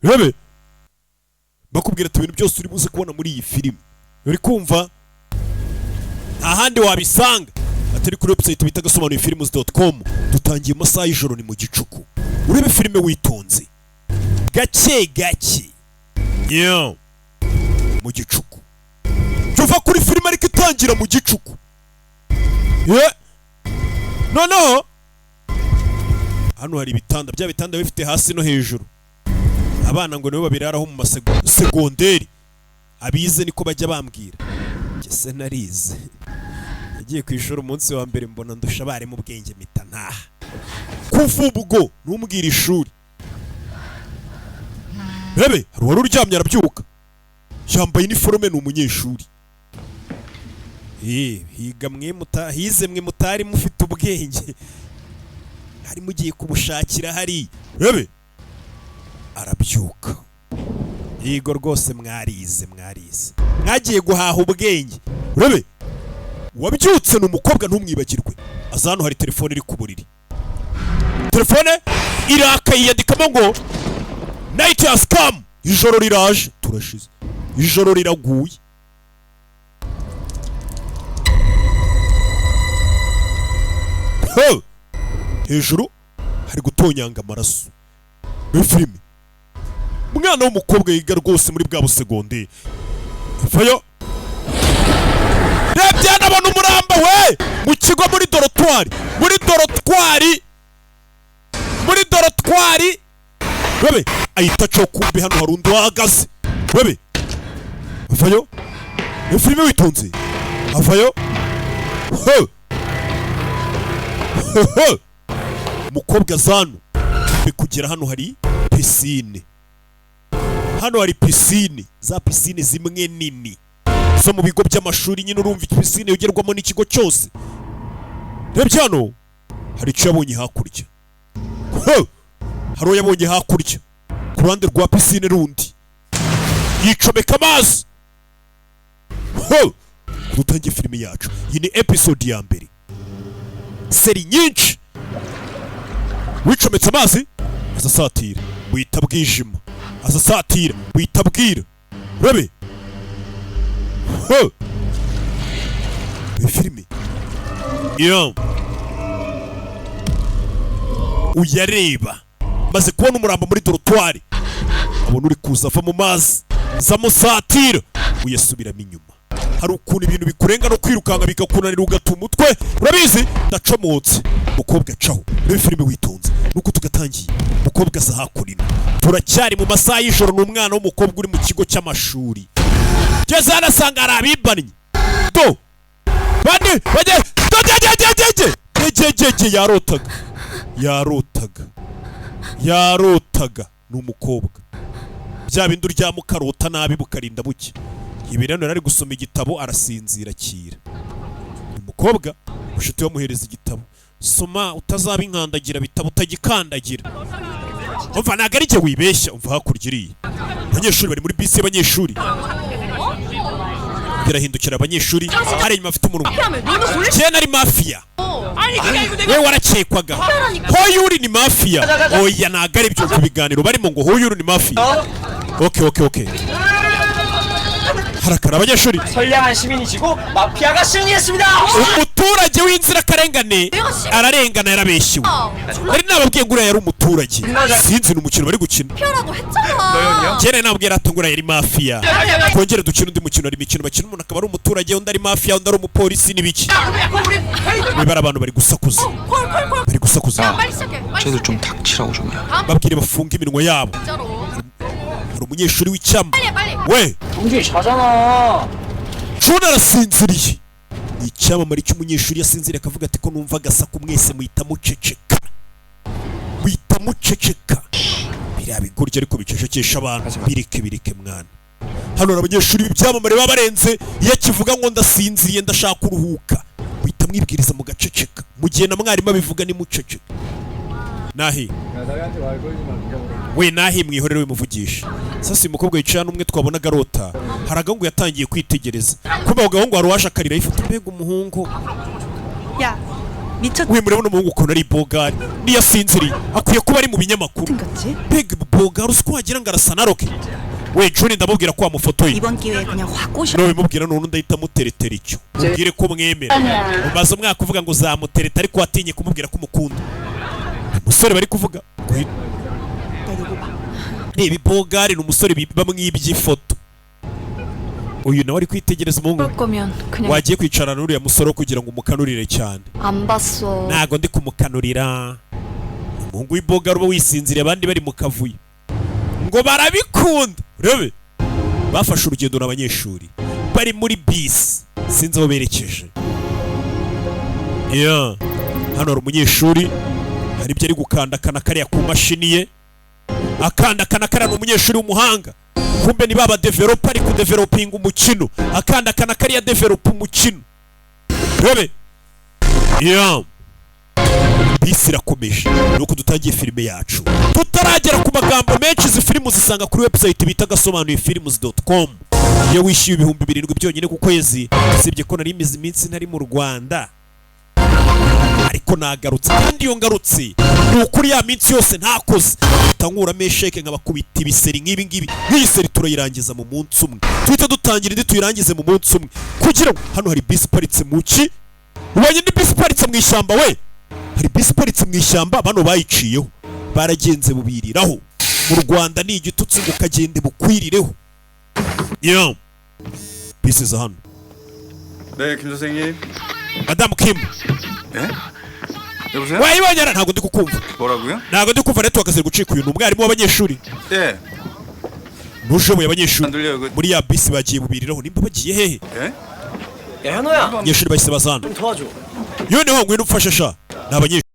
rebe bakubwira ati ibintu byose uri buze kubona muri iyi filime uri kumva nta handi wabisanga atari kuri website bita gasobanuyefilms.com. dutangiye amasaha y'ijoro ni mu gicuku urebe filime witonze gake gake mu gicuku tuva kuri filime ariko itangira mu gicuku noneho hano hari ibitanda bya bitanda bifite hasi no hejuru abana ngo nibo babiraraho mu masegonderi abize niko bajya bambwira gese narize yagiye ku ishuri umunsi wa mbere mbona ndusha abarimu ubwenge mpita ntaha kuva ubwo ntumbwire ishuri rebe hari uwari uryamye arabyuka yambaye iniforume ni umunyeshuri hize mwe mutari mufite ubwenge hari mugiye kubushakira hari rebe arabyuka yego rwose mwarize mwagiye guhaha ubwenge rebe wabyutse ni umukobwa ntumwibagirwe aza hano hari telefone iri ku buriri telefone irakaye yandikamo ngo night has come ijoro riraje turashize ijoro riraguye hejuru hari gutonyanga amaraso muri filime umwana w'umukobwa yiga rwose muri bwa busegonde vayo rebye nabona umuramba we mu kigo muri dorotwari webe ahita cokumbi hano hari undi wahagaze webe avayo iyo filime witonze avayo umukobwa zano kugera hano hari pisine za pisine zimwe nini zo mu bigo by'amashuri nyine urumva pisine yogerwamo n'ikigo cyose rebye hano hari icyo yabonye hakurya hari uwo yabonye hakurya ku ruhande rwa pisine rundi yicomeka amazi dutangiye filime yacu iyi ni episode ya mbere seri nyinshi wicometse amazi azasatira wita bwijima azasatira wita bwira rebe filime uyareba maze kubona umurambo muri dorotwari abona uri kuza ava mu mazi zamusatira uyasubiramo inyuma hari ukuntu ibintu bikurenga no kwirukanka bikakunanira ugata umutwe urabizi ndacomotse umukobwa acaho rebe filime witonze nuko tugatangiye umukobwa aza hakurino turacyari mu masaha y'ijoro n'umwana w'umukobwa uri mu kigo cy'amashuri ngeze hano asanga hari abibannye yarotaga ni umukobwa bya bindi uryama ukarota nabi bukarinda buke ibi rero ari gusoma igitabo arasinzira akira umukobwa ushuti wamuhereza igitabo soma utazaba inkandagira bitabo utagikandagira umva ntago ari jye wibeshya umva hakurya iriya abanyeshuri bari muri bisi y'abanyeshuri birahindukira abanyeshuri hari inyuma afite umunwa cyane ari mafiya we warakekwaga hoyuri ni mafiya oya ntago ari byo ku biganiro barimo ngo hoyuri ni mafiya okay harakara abanyeshuri umuturage w'inzirakarengane ararengana yarabeshyiwe nari nababwiye ngo uriya yari umuturage sinzi ni umukino bari gukina kera nababwiye rata ngo uriya yari mafiya twongere dukina undi mukino hari imikino bakina umuntu akaba ari umuturage undi ari mafiya undi ari umupolisi n'ibiki bibara abantu bari gusakuza 쟤들 좀 닥치라고 좀요. babwire bafunga iminwa yabo hari umunyeshuri w'icyama we 동준이 자잖아. Juna arasinziriye ni icyamamare cy'umunyeshuri yasinziriye akavuga ati ko numva agasaku mwese muhita muceceka biriya bigoryi ariko bicecekesha abantu bireke mwana hano hari abanyeshuri b'ibyamamare baba barenze iyo akivuga ngo ndasinziriye ndashaka kuruhuka muhita mwibwiriza mu gaceceka mu gihe na mwarimu abivuga ni muceceka nahi we nahi mwihorere we muvugisha sasa uyu mukobwa yicaye n'umwe twabona garota hari agahungu yatangiye kwitegereza kuba ako gahungu hari uwaje akarira yifata mbega umuhungu 야 미쳤 we murabona umuhungu ukuntu ari bogari niyo asinziriye akwiye kuba ari mu binyamakuru mbega bogari uzi ko wagira ngo arasa na Rocky. We Juni ndamubwira ko wamufotoye. 이번 기회에 그냥 확 꼬셔. No bimubwira none ndahita muteretera icyo. Mubwire ko mwemera. Umaze umwaka uvuga ngo uzamutereta ariko watinye kumubwira ko umukunda. Umusore bari kuvuga. Ibi bogari ni umusore bamwibye ifoto. Uyu nawe ari kwitegereza umuhungu. Wagiye kwicarana n'uriya musore kugira ngo umukanurire cyane. 안 봤어. Ntago ndi kumukanurira. Umuhungu w'ibogari uba wisinziriye abandi bari mu kavuyo. Ngo barabikunda. Rebe. Bafashe urugendo n'abanyeshuri. Bari muri bisi. Sinzi aho berekeje. Hano hari umunyeshuri. Hari ibyo ari gukandakana kariya ku mashini ye. Akandakana kariya ni umunyeshuri w'umuhanga. Kumbe ni baba developer ari kudeveloping umukino. Akandakana kariya develop umukino. Rebe. Bisi irakomeje. Nuko dutangiye filime yacu. Tutaragera ku magambo menshi izi filime uzisanga kuri website bita gasobanuyefilms.com. Iyo wishyuye ibihumbi 7 byonyine ku kwezi, sibye ko nari imizi iminsi ntari mu Rwanda. Ariko nagarutse kandi iyo ngarutse ni ukuri ya minsi yose ntakoze. Tankura mesheke nkabakubita ibiseri nk'ibi ngibi. Nk'iyi seri turayirangiza mu munsi umwe. Twite dutangira indi tuyirangize mu munsi umwe. Kugira ngo hano hari bisi paritse mu ki. Ubonye ni bisi paritse mu ishyamba we. Hari bisi paritse mu ishyamba bano bayiciyeho. Baragenze bubiriraho. Mu Rwanda ni igitutsi ngo kagende bukwirireho. Bisi za hano. 네, 김 선생님. Madam Kim. 네? 여보세요? wayibonyera ntago ndi kukumva. 뭐라고요? Ntago ndi kumva network ziri gucika uyu numwarimu w'abanyeshuri. 예. Nushoboye abanyeshuri. 안 들려요. 그 Muri ya bisi bagiye bubiriraho nimba bagiye hehe? 예? 야 현호야 Abanyeshuri bahise bazana. 좀 도와줘. Yoneho ngwino ufashe sha. N'abanyeshuri